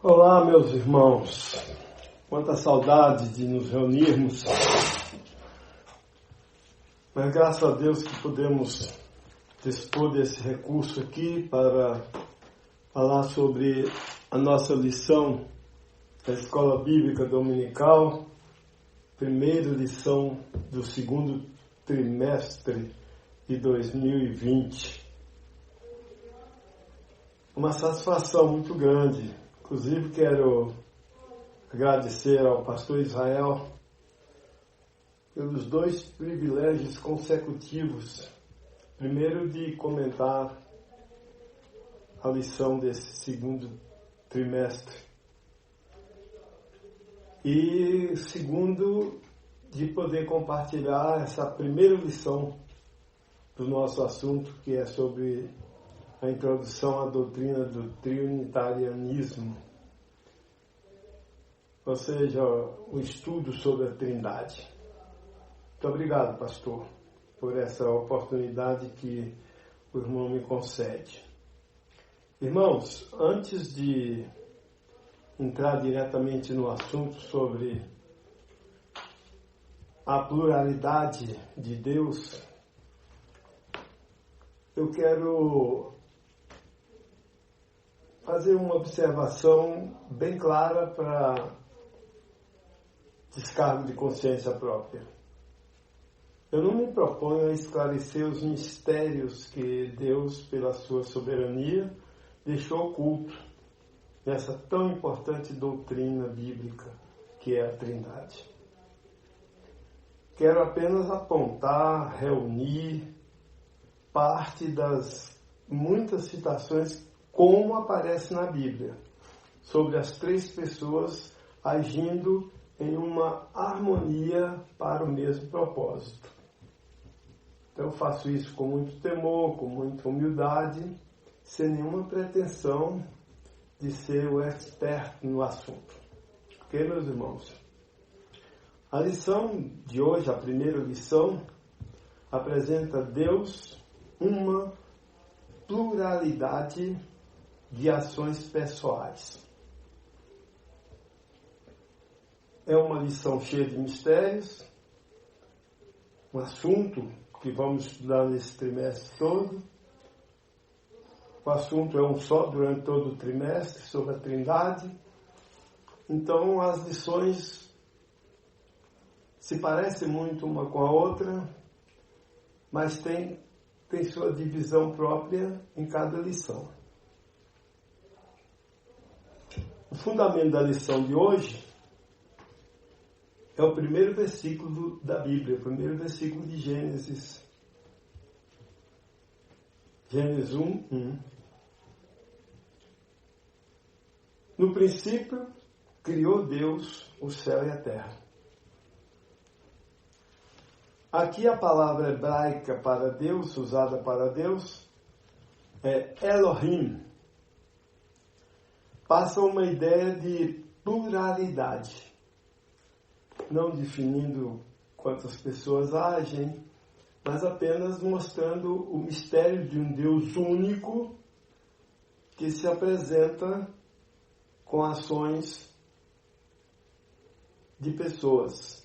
Olá, meus irmãos. Quanta saudade de nos reunirmos. Mas graças a Deus que podemos dispor desse recurso aqui para falar sobre a nossa lição da Escola Bíblica Dominical, primeira lição do segundo trimestre de 2020. Uma satisfação muito grande. Inclusive, quero agradecer ao pastor Israel pelos 2 privilégios consecutivos. Primeiro, de comentar a lição desse segundo trimestre. E segundo, de poder compartilhar essa primeira lição do nosso assunto, que é sobre a introdução à doutrina do trinitarianismo, ou seja, o estudo sobre a Trindade. Muito obrigado, pastor, por essa oportunidade que o irmão me concede. Irmãos, antes de entrar diretamente no assunto sobre a pluralidade de Deus, eu quero fazer uma observação bem clara para descargo de consciência própria. Eu não me proponho a esclarecer os mistérios que Deus, pela sua soberania, deixou oculto nessa tão importante doutrina bíblica que é a Trindade. Quero apenas apontar, reunir parte das muitas citações como aparece na Bíblia, sobre as 3 pessoas agindo em uma harmonia para o mesmo propósito. Então eu faço isso com muito temor, com muita humildade, sem nenhuma pretensão de ser o expert no assunto. Ok, meus irmãos? A lição de hoje, a primeira lição, apresenta Deus uma pluralidade de ações pessoais. É uma lição cheia de mistérios, um assunto que vamos estudar nesse trimestre todo. O assunto é um só durante todo o trimestre, sobre a Trindade. Então as lições se parecem muito uma com a outra, mas tem sua divisão própria em cada lição. O fundamento da lição de hoje é o primeiro versículo da Bíblia, o primeiro versículo de Gênesis. Gênesis 1:1. No princípio, criou Deus o céu e a terra. Aqui a palavra hebraica para Deus, usada para Deus, é Elohim. Passa uma ideia de pluralidade, não definindo quantas pessoas agem, mas apenas mostrando o mistério de um Deus único que se apresenta com ações de pessoas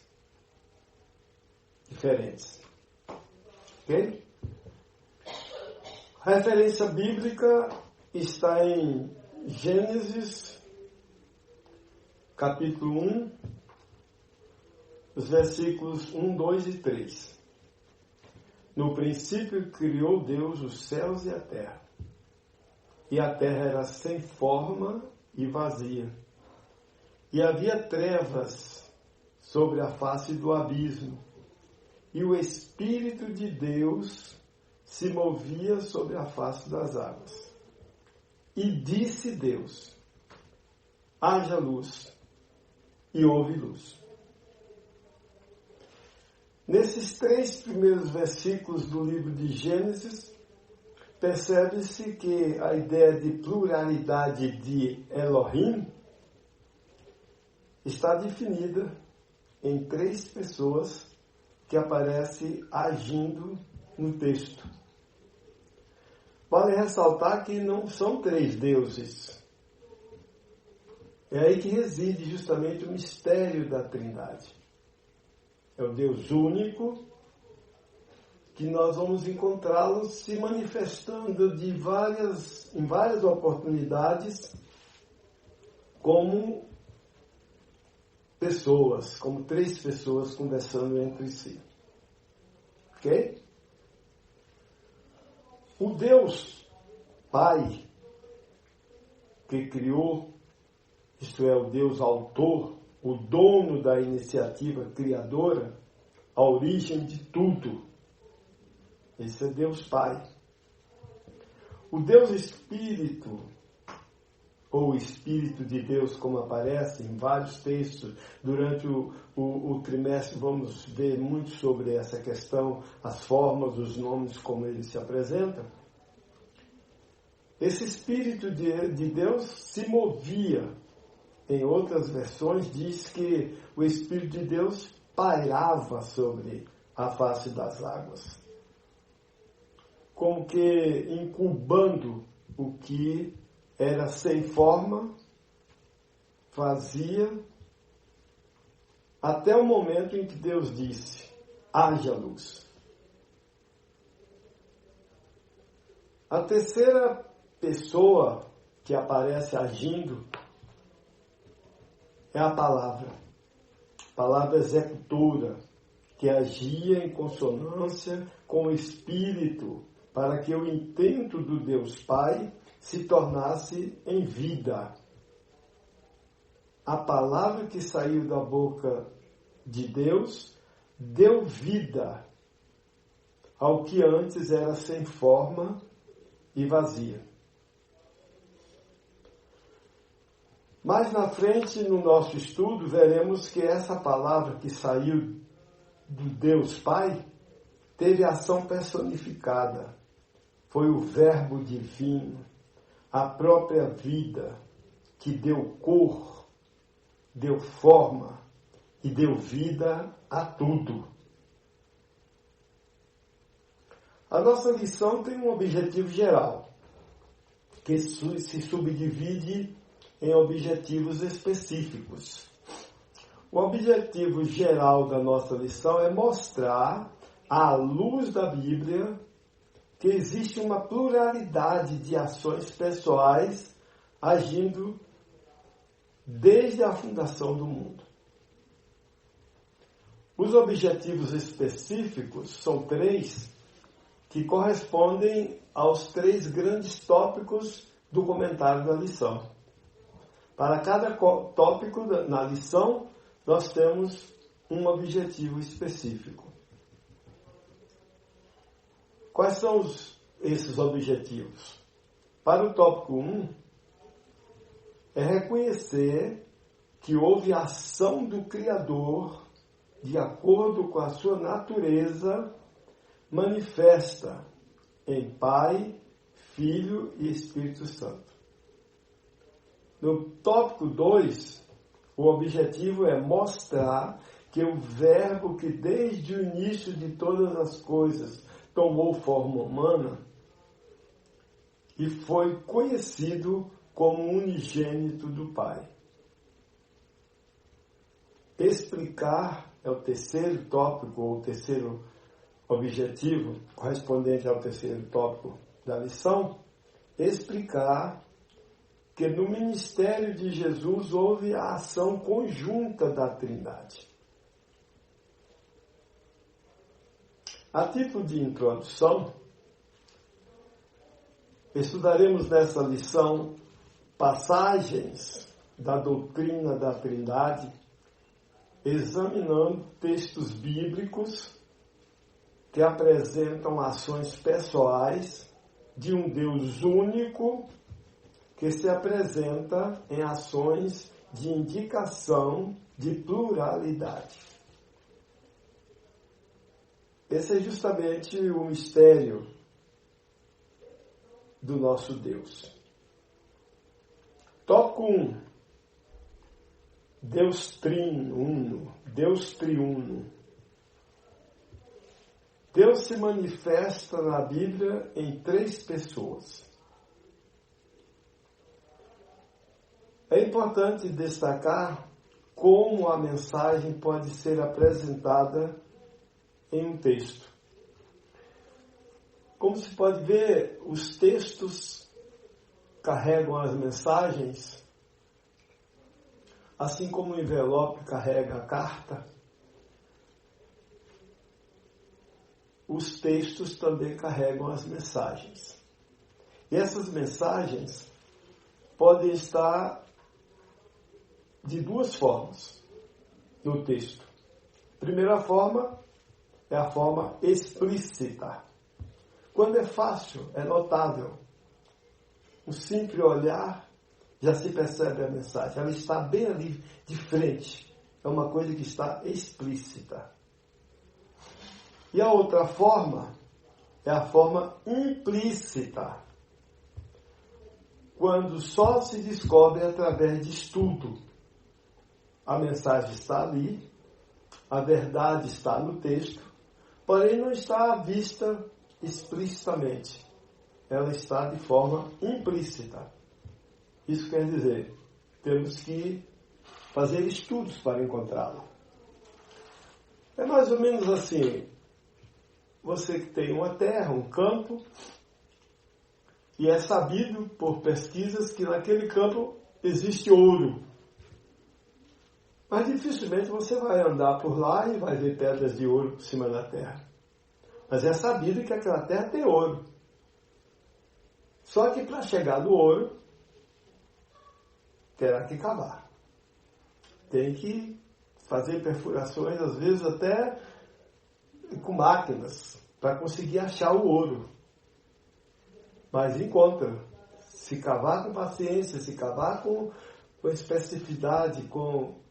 diferentes. Ok? A referência bíblica está em Gênesis, capítulo 1, os versículos 1, 2 e 3. No princípio criou Deus os céus e a terra terra era sem forma e vazia, e havia trevas sobre a face do abismo, e o Espírito de Deus se movia sobre a face das águas. E disse Deus: haja luz, e houve luz. Nesses 3 primeiros versículos do livro de Gênesis, percebe-se que a ideia de pluralidade de Elohim está definida em 3 pessoas que aparecem agindo no texto. Vale ressaltar que não são 3 deuses. É aí que reside justamente o mistério da Trindade. É o Deus único, que nós vamos encontrá-lo se manifestando em várias oportunidades como pessoas, como três pessoas conversando entre si. Ok? O Deus Pai, que criou, isto é, o Deus autor, o dono da iniciativa criadora, a origem de tudo. Esse é Deus Pai. O Deus Espírito, ou Espírito de Deus, como aparece em vários textos, durante o trimestre vamos ver muito sobre essa questão, as formas, os nomes, como ele se apresenta. Esse Espírito de Deus se movia. Em outras versões diz que o Espírito de Deus pairava sobre a face das águas, como que incubando o que era sem forma, fazia, até o momento em que Deus disse, haja luz. A terceira pessoa que aparece agindo é a palavra executora, que agia em consonância com o Espírito, para que o intento do Deus Pai se tornasse em vida. A palavra que saiu da boca de Deus deu vida ao que antes era sem forma e vazia. Mais na frente, no nosso estudo, veremos que essa palavra que saiu do Deus Pai teve ação personificada. Foi o Verbo divino, a própria vida, que deu cor, deu forma e deu vida a tudo. A nossa lição tem um objetivo geral, que se subdivide em objetivos específicos. O objetivo geral da nossa lição é mostrar, à luz da Bíblia, que existe uma pluralidade de ações pessoais agindo desde a fundação do mundo. Os objetivos específicos são três, que correspondem aos três grandes tópicos do comentário da lição. Para cada tópico na lição, nós temos um objetivo específico. Quais são esses objetivos? Para o tópico 1, é reconhecer que houve ação do Criador de acordo com a sua natureza manifesta em Pai, Filho e Espírito Santo. No tópico 2, o objetivo é mostrar que o Verbo que desde o início de todas as coisas tomou forma humana e foi conhecido como unigênito do Pai. Explicar é o terceiro tópico, ou o terceiro objetivo, correspondente ao terceiro tópico da lição, explicar que no ministério de Jesus houve a ação conjunta da Trindade. A título de introdução, estudaremos nessa lição passagens da doutrina da Trindade, examinando textos bíblicos que apresentam ações pessoais de um Deus único que se apresenta em ações de indicação de pluralidade. Esse é justamente o mistério do nosso Deus. Tópico 1. Deus triuno. Deus triuno. Deus se manifesta na Bíblia em três pessoas. É importante destacar como a mensagem pode ser apresentada em um texto. Como se pode ver, os textos carregam as mensagens, assim como o envelope carrega a carta. Os textos também carregam as mensagens. E essas mensagens podem estar de duas formas no texto. A primeira forma é a forma explícita. Quando é fácil, é notável. Um simples olhar já se percebe a mensagem. Ela está bem ali de frente. É uma coisa que está explícita. E a outra forma é a forma implícita. Quando só se descobre através de estudo. A mensagem está ali, a verdade está no texto, porém não está à vista explicitamente. Ela está de forma implícita. Isso quer dizer, temos que fazer estudos para encontrá-la. É mais ou menos assim, você que tem uma terra, um campo, e é sabido por pesquisas que naquele campo existe ouro. Mas dificilmente você vai andar por lá e vai ver pedras de ouro por cima da terra. Mas é sabido que aquela terra tem ouro. Só que para chegar no ouro, terá que cavar. Tem que fazer perfurações, às vezes até com máquinas, para conseguir achar o ouro. Mas encontra. Se cavar com paciência, se cavar com especificidade, com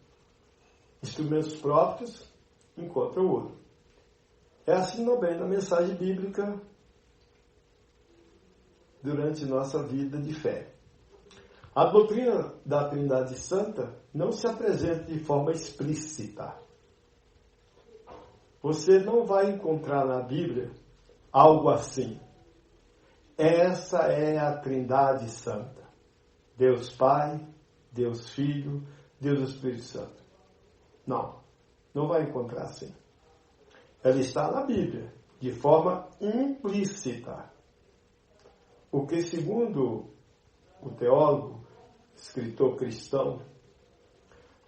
instrumentos próprios, encontra o ouro. É assim também na mensagem bíblica durante nossa vida de fé. A doutrina da Trindade Santa não se apresenta de forma explícita. Você não vai encontrar na Bíblia algo assim. Essa é a Trindade Santa. Deus Pai, Deus Filho, Deus Espírito Santo. Não vai encontrar assim. Ela está na Bíblia, de forma implícita. Porque, segundo o teólogo, escritor cristão,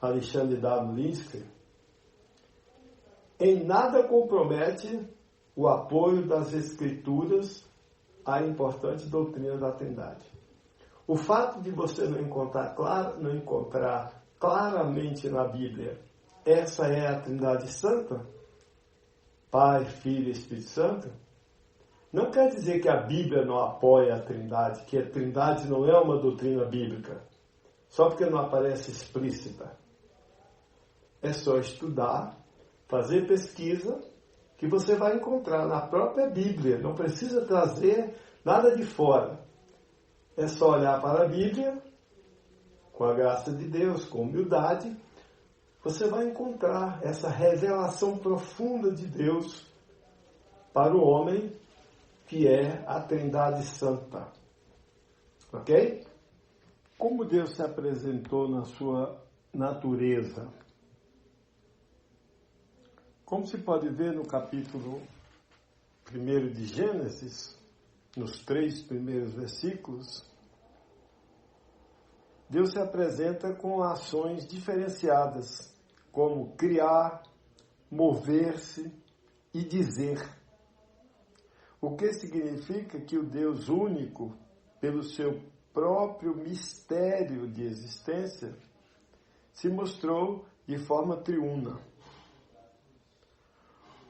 Alexandre W. Linsky, em nada compromete o apoio das Escrituras à importante doutrina da Trindade. O fato de você não encontrar claramente na Bíblia essa é a Trindade Santa, Pai, Filho e Espírito Santo, não quer dizer que a Bíblia não apoia a Trindade, que a Trindade não é uma doutrina bíblica, só porque não aparece explícita. É só estudar, fazer pesquisa, que você vai encontrar na própria Bíblia. Não precisa trazer nada de fora. É só olhar para a Bíblia, com a graça de Deus, com humildade, você vai encontrar essa revelação profunda de Deus para o homem, que é a Trindade Santa. Ok? Como Deus se apresentou na sua natureza? Como se pode ver no capítulo 1 de Gênesis, nos 3 primeiros versículos, Deus se apresenta com ações diferenciadas, como criar, mover-se e dizer. O que significa que o Deus único, pelo seu próprio mistério de existência, se mostrou de forma triuna.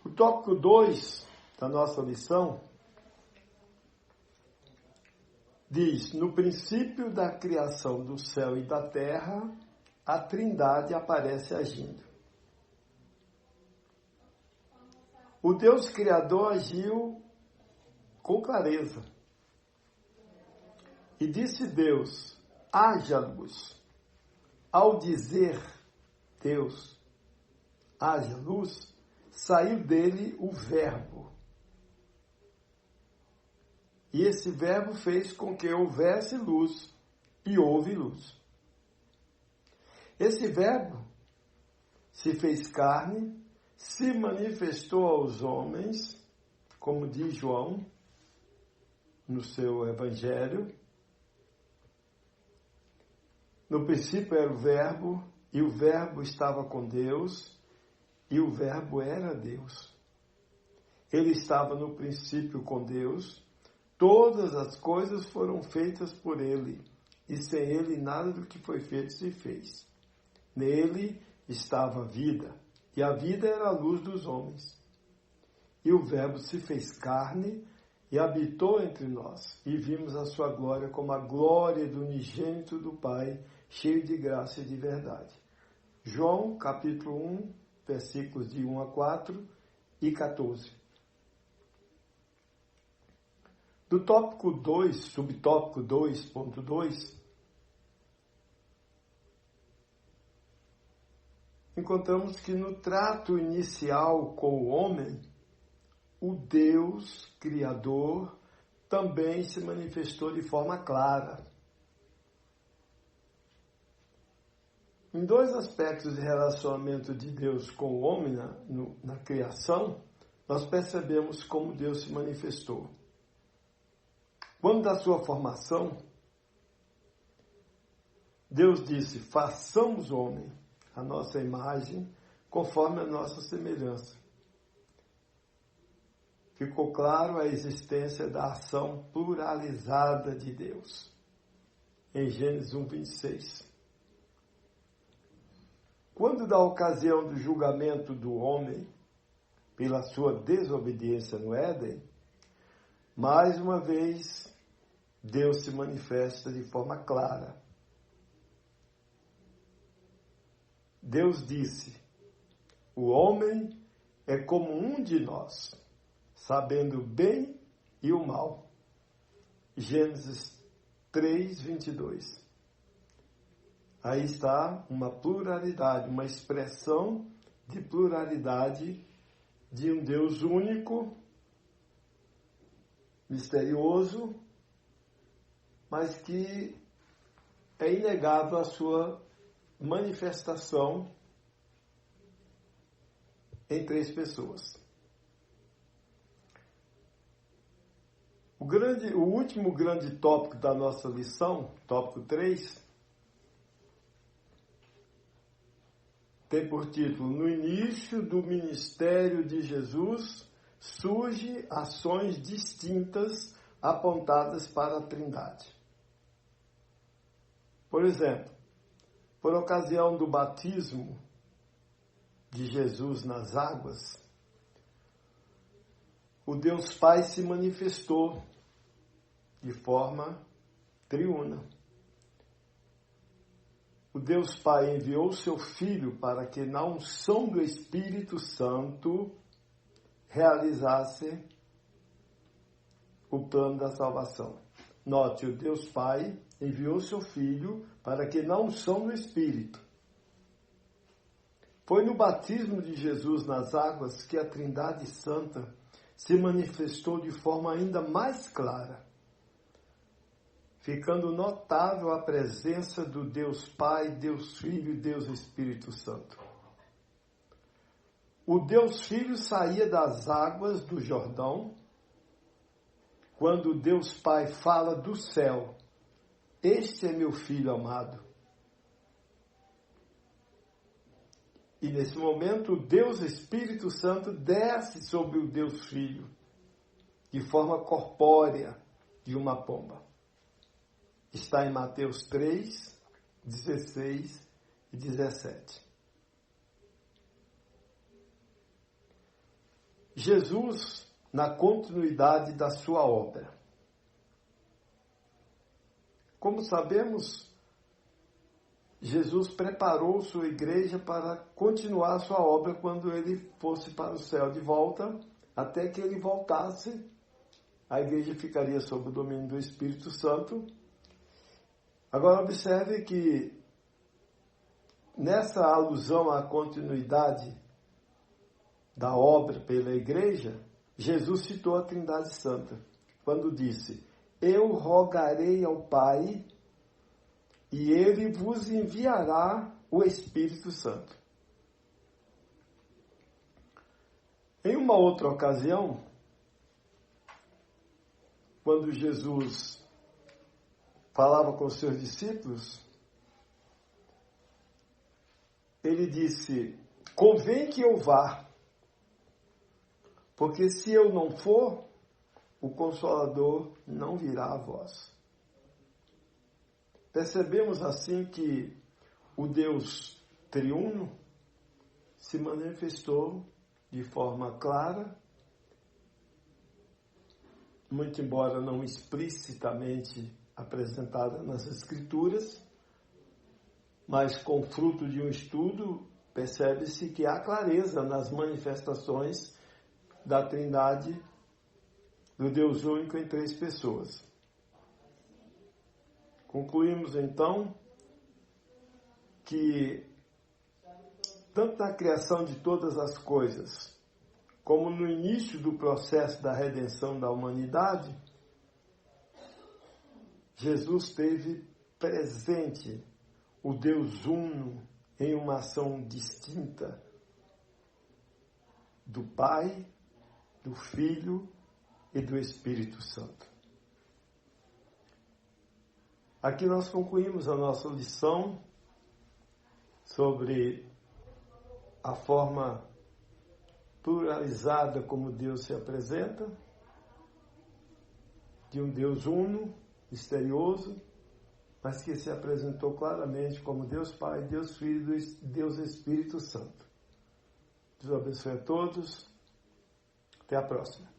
O tópico 2 da nossa lição diz: no princípio da criação do céu e da terra, a Trindade aparece agindo. O Deus Criador agiu com clareza. E disse Deus: haja luz. Ao dizer Deus, haja luz, saiu dele o verbo. E esse verbo fez com que houvesse luz, e houve luz. Esse verbo se fez carne, se manifestou aos homens, como diz João no seu evangelho. No princípio era o verbo, e o verbo estava com Deus, e o verbo era Deus. Ele estava no princípio com Deus. Todas as coisas foram feitas por ele, e sem ele nada do que foi feito se fez. Nele estava a vida, e a vida era a luz dos homens. E o verbo se fez carne e habitou entre nós, e vimos a sua glória como a glória do unigênito do Pai, cheio de graça e de verdade. João, capítulo 1, versículos de 1 a 4 e 14. Do tópico 2, subtópico 2.2, encontramos que no trato inicial com o homem, o Deus Criador também se manifestou de forma clara. Em dois aspectos de relacionamento de Deus com o homem na criação, nós percebemos como Deus se manifestou. Quando da sua formação, Deus disse, façamos homem, a nossa imagem, conforme a nossa semelhança. Ficou claro a existência da ação pluralizada de Deus. Em Gênesis 1:26. Quando da ocasião do julgamento do homem, pela sua desobediência no Éden, mais uma vez, Deus se manifesta de forma clara. Deus disse, o homem é como um de nós, sabendo o bem e o mal. Gênesis 3:22. Aí está uma pluralidade, uma expressão de pluralidade de um Deus único, misterioso, mas que é inegável a sua manifestação em três pessoas. O último grande tópico da nossa lição, tópico 3, tem por título, no início do ministério de Jesus, surgem ações distintas apontadas para a Trindade. Por exemplo, por ocasião do batismo de Jesus nas águas, o Deus Pai se manifestou de forma triuna. O Deus Pai enviou seu Filho para que na unção do Espírito Santo realizasse o plano da salvação. Note, o Deus Pai enviou seu Filho para que na unção do Espírito. Foi no batismo de Jesus nas águas que a Trindade Santa se manifestou de forma ainda mais clara, ficando notável a presença do Deus Pai, Deus Filho e Deus Espírito Santo. O Deus Filho saía das águas do Jordão, quando Deus Pai fala do céu, este é meu Filho amado. E nesse momento, o Deus Espírito Santo desce sobre o Deus Filho, de forma corpórea de uma pomba. Está em Mateus 3, 16 e 17. Jesus, na continuidade da sua obra. Como sabemos, Jesus preparou sua igreja para continuar sua obra quando ele fosse para o céu de volta, até que ele voltasse, a igreja ficaria sob o domínio do Espírito Santo. Agora observe que nessa alusão à continuidade da obra pela igreja, Jesus citou a Trindade Santa, quando disse, eu rogarei ao Pai, e Ele vos enviará o Espírito Santo. Em uma outra ocasião, quando Jesus falava com os seus discípulos, ele disse: convém que eu vá, porque se eu não for, o Consolador não virá a vós. Percebemos assim que o Deus triuno se manifestou de forma clara, muito embora não explicitamente apresentada nas Escrituras, mas com fruto de um estudo, percebe-se que há clareza nas manifestações da Trindade, do Deus único em três pessoas. Concluímos então que tanto na criação de todas as coisas, como no início do processo da redenção da humanidade, Jesus teve presente o Deus Uno em uma ação distinta do Pai, do Filho e do Espírito Santo. Aqui nós concluímos a nossa lição sobre a forma pluralizada como Deus se apresenta, de um Deus uno, misterioso, mas que se apresentou claramente como Deus Pai, Deus Filho e Deus Espírito Santo. Deus abençoe a todos. Até a próxima.